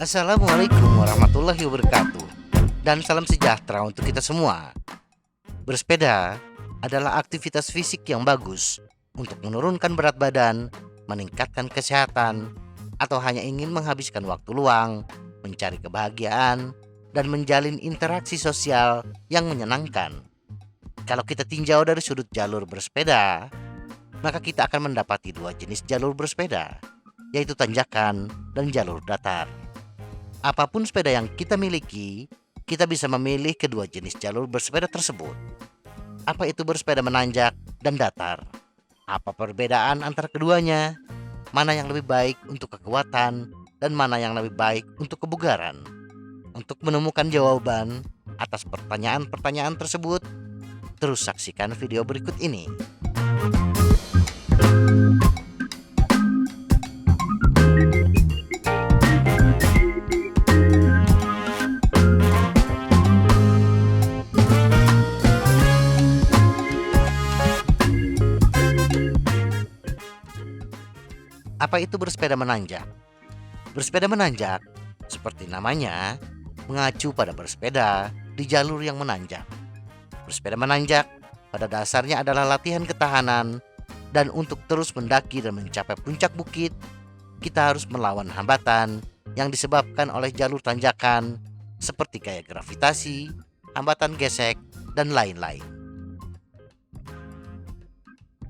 Assalamualaikum warahmatullahi wabarakatuh. Dan salam sejahtera untuk kita semua. Bersepeda adalah aktivitas fisik yang bagus untuk menurunkan berat badan, meningkatkan kesehatan, atau hanya ingin menghabiskan waktu luang, mencari kebahagiaan, dan menjalin interaksi sosial yang menyenangkan. Kalau kita tinjau dari sudut jalur bersepeda, maka kita akan mendapati dua jenis jalur bersepeda, yaitu tanjakan dan jalur datar. Apapun sepeda yang kita miliki, kita bisa memilih kedua jenis jalur bersepeda tersebut. Apa itu bersepeda menanjak dan datar? Apa perbedaan antara keduanya? Mana yang lebih baik untuk kekuatan dan mana yang lebih baik untuk kebugaran? Untuk menemukan jawaban atas pertanyaan-pertanyaan tersebut, terus saksikan video berikut ini. Apa itu bersepeda menanjak? Bersepeda menanjak, seperti namanya, mengacu pada bersepeda di jalur yang menanjak. Bersepeda menanjak pada dasarnya adalah latihan ketahanan, dan untuk terus mendaki dan mencapai puncak bukit, kita harus melawan hambatan yang disebabkan oleh jalur tanjakan seperti gaya gravitasi, hambatan gesek, dan lain-lain.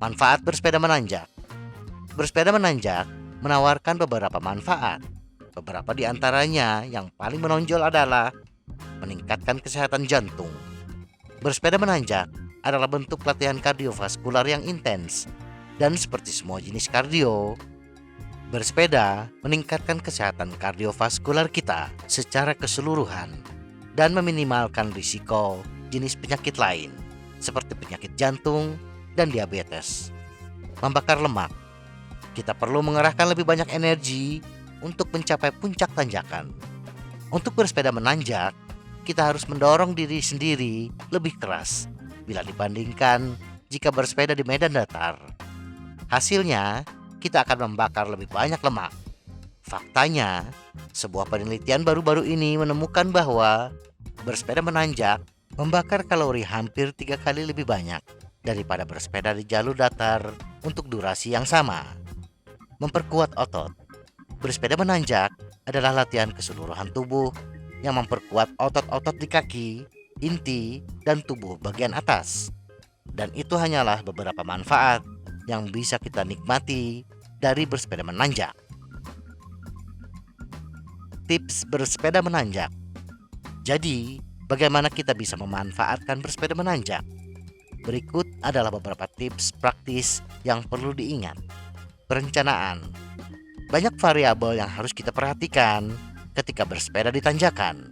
Manfaat bersepeda menanjak. Bersepeda menanjak menawarkan beberapa manfaat. Beberapa di antaranya yang paling menonjol adalah meningkatkan kesehatan jantung. Bersepeda menanjak adalah bentuk latihan kardiovaskular yang intens, dan seperti semua jenis kardio, bersepeda meningkatkan kesehatan kardiovaskular kita secara keseluruhan dan meminimalkan risiko jenis penyakit lain seperti penyakit jantung dan diabetes. Membakar lemak. Kita perlu mengerahkan lebih banyak energi untuk mencapai puncak tanjakan. Untuk bersepeda menanjak, kita harus mendorong diri sendiri lebih keras bila dibandingkan jika bersepeda di medan datar. Hasilnya, kita akan membakar lebih banyak lemak. Faktanya, sebuah penelitian baru-baru ini menemukan bahwa bersepeda menanjak membakar kalori hampir 3 kali lebih banyak daripada bersepeda di jalur datar untuk durasi yang sama. Memperkuat otot. Bersepeda menanjak adalah latihan keseluruhan tubuh yang memperkuat otot-otot di kaki, inti, dan tubuh bagian atas. Dan itu hanyalah beberapa manfaat yang bisa kita nikmati dari bersepeda menanjak. Tips bersepeda menanjak. Jadi, bagaimana kita bisa memanfaatkan bersepeda menanjak? Berikut adalah beberapa tips praktis yang perlu diingat. Perencanaan. Banyak variabel yang harus kita perhatikan ketika bersepeda di tanjakan.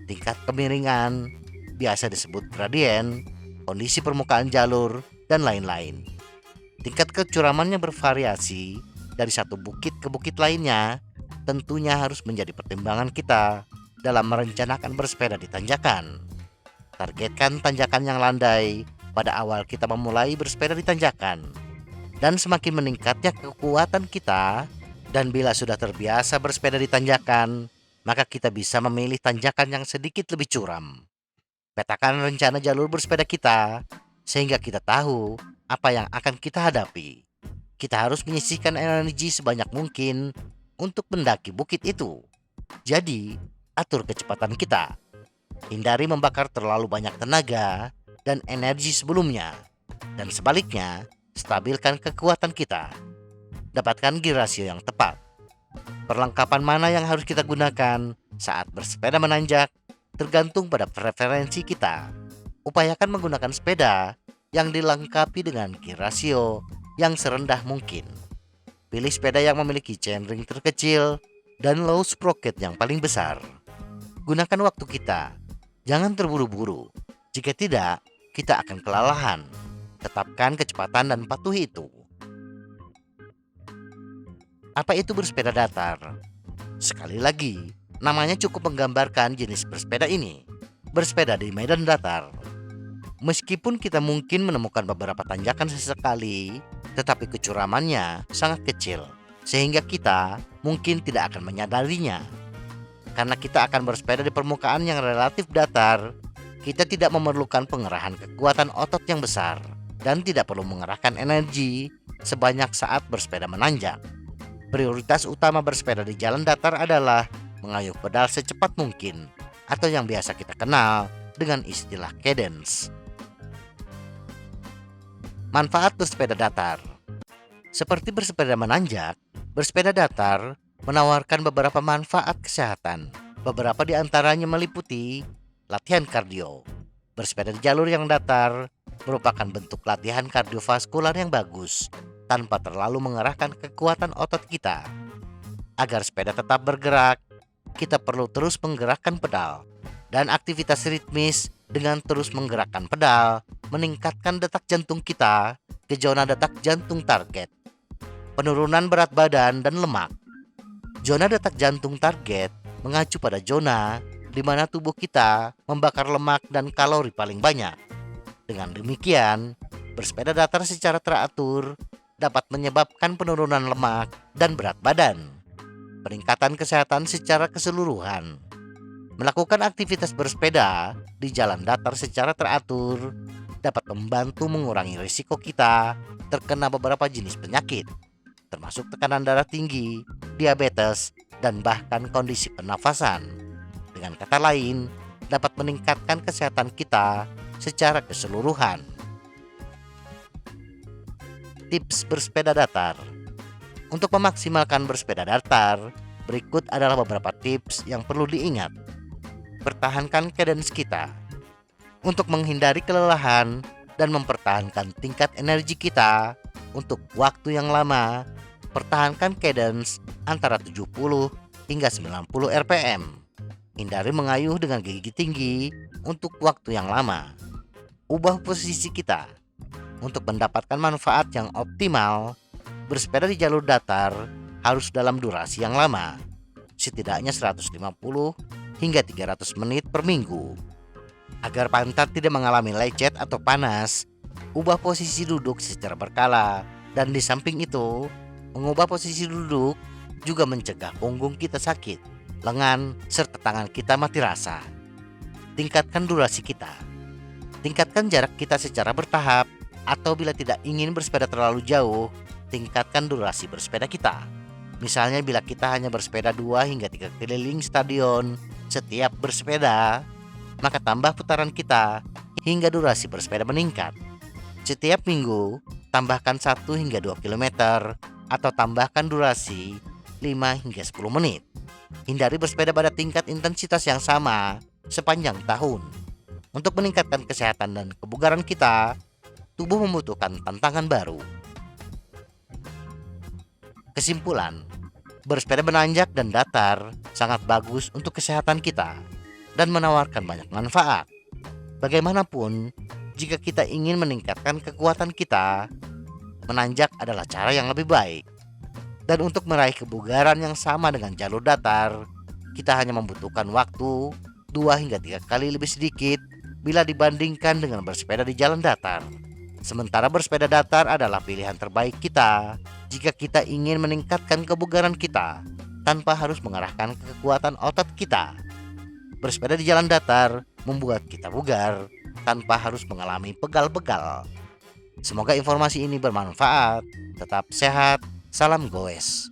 Tingkat kemiringan, biasa disebut gradien, kondisi permukaan jalur, dan lain-lain. Tingkat kecuramannya bervariasi dari satu bukit ke bukit lainnya, tentunya harus menjadi pertimbangan kita dalam merencanakan bersepeda di tanjakan. Targetkan tanjakan yang landai pada awal kita memulai bersepeda di tanjakan. Dan semakin meningkatnya kekuatan kita, dan bila sudah terbiasa bersepeda di tanjakan, maka kita bisa memilih tanjakan yang sedikit lebih curam. Petakan rencana jalur bersepeda kita, sehingga kita tahu apa yang akan kita hadapi. Kita harus menyisihkan energi sebanyak mungkin untuk mendaki bukit itu. Jadi, atur kecepatan kita. Hindari membakar terlalu banyak tenaga dan energi sebelumnya. Dan sebaliknya, stabilkan kekuatan kita. Dapatkan gear rasio yang tepat. Perlengkapan mana yang harus kita gunakan saat bersepeda menanjak tergantung pada preferensi kita. Upayakan menggunakan sepeda yang dilengkapi dengan gear rasio yang serendah mungkin. Pilih sepeda yang memiliki chainring terkecil dan low sprocket yang paling besar. Gunakan waktu kita. Jangan terburu-buru. Jika tidak, kita akan kelelahan. Tetapkan kecepatan dan patuhi itu. Apa itu bersepeda datar? Sekali lagi, namanya cukup menggambarkan jenis bersepeda ini. Bersepeda di medan datar. Meskipun kita mungkin menemukan beberapa tanjakan sesekali, tetapi kecuramannya sangat kecil, sehingga kita mungkin tidak akan menyadarinya. Karena kita akan bersepeda di permukaan yang relatif datar, kita tidak memerlukan pengerahan kekuatan otot yang besar dan tidak perlu mengerahkan energi sebanyak saat bersepeda menanjak. Prioritas utama bersepeda di jalan datar adalah mengayuh pedal secepat mungkin, atau yang biasa kita kenal dengan istilah cadence. Manfaat bersepeda datar. Seperti bersepeda menanjak, bersepeda datar menawarkan beberapa manfaat kesehatan. Beberapa di antaranya meliputi latihan kardio. Bersepeda di jalur yang datar merupakan bentuk latihan kardiovaskular yang bagus tanpa terlalu mengerahkan kekuatan otot kita. Agar sepeda tetap bergerak, kita perlu terus menggerakkan pedal, dan aktivitas ritmis dengan terus menggerakkan pedal meningkatkan detak jantung kita ke zona detak jantung target. Penurunan berat badan dan lemak. Zona detak jantung target mengacu pada zona di mana tubuh kita membakar lemak dan kalori paling banyak. Dengan demikian, bersepeda datar secara teratur dapat menyebabkan penurunan lemak dan berat badan, peningkatan kesehatan secara keseluruhan. Melakukan aktivitas bersepeda di jalan datar secara teratur dapat membantu mengurangi risiko kita terkena beberapa jenis penyakit, termasuk tekanan darah tinggi, diabetes, dan bahkan kondisi pernafasan. Dengan kata lain, dapat meningkatkan kesehatan kita secara keseluruhan. Tips bersepeda datar. Untuk memaksimalkan bersepeda datar, berikut adalah beberapa tips yang perlu diingat. Pertahankan cadence kita. Untuk menghindari kelelahan dan mempertahankan tingkat energi kita untuk waktu yang lama, pertahankan cadence antara 70 hingga 90 rpm. Hindari mengayuh dengan gigi tinggi untuk waktu yang lama. Ubah posisi kita. Untuk mendapatkan manfaat yang optimal, bersepeda di jalur datar harus dalam durasi yang lama, setidaknya 150 hingga 300 menit per minggu. Agar pantat tidak mengalami lecet atau panas, ubah posisi duduk secara berkala, dan di samping itu, mengubah posisi duduk juga mencegah punggung kita sakit, lengan, serta tangan kita mati rasa. Tingkatkan durasi kita. Tingkatkan jarak kita secara bertahap, atau bila tidak ingin bersepeda terlalu jauh, tingkatkan durasi bersepeda kita. Misalnya bila kita hanya bersepeda 2 hingga 3 keliling stadion setiap bersepeda, maka tambah putaran kita hingga durasi bersepeda meningkat. Setiap minggu, tambahkan 1 hingga 2 km atau tambahkan durasi 5 hingga 10 menit. Hindari bersepeda pada tingkat intensitas yang sama sepanjang tahun. Untuk meningkatkan kesehatan dan kebugaran kita, tubuh membutuhkan tantangan baru. Kesimpulan, bersepeda menanjak dan datar sangat bagus untuk kesehatan kita dan menawarkan banyak manfaat. Bagaimanapun, jika kita ingin meningkatkan kekuatan kita, menanjak adalah cara yang lebih baik. Dan untuk meraih kebugaran yang sama dengan jalur datar, kita hanya membutuhkan waktu 2 hingga 3 kali lebih sedikit bila dibandingkan dengan bersepeda di jalan datar. Sementara bersepeda datar adalah pilihan terbaik kita jika kita ingin meningkatkan kebugaran kita tanpa harus mengerahkan kekuatan otot kita. Bersepeda di jalan datar membuat kita bugar tanpa harus mengalami pegal-pegal. Semoga informasi ini bermanfaat. Tetap sehat. Salam goes.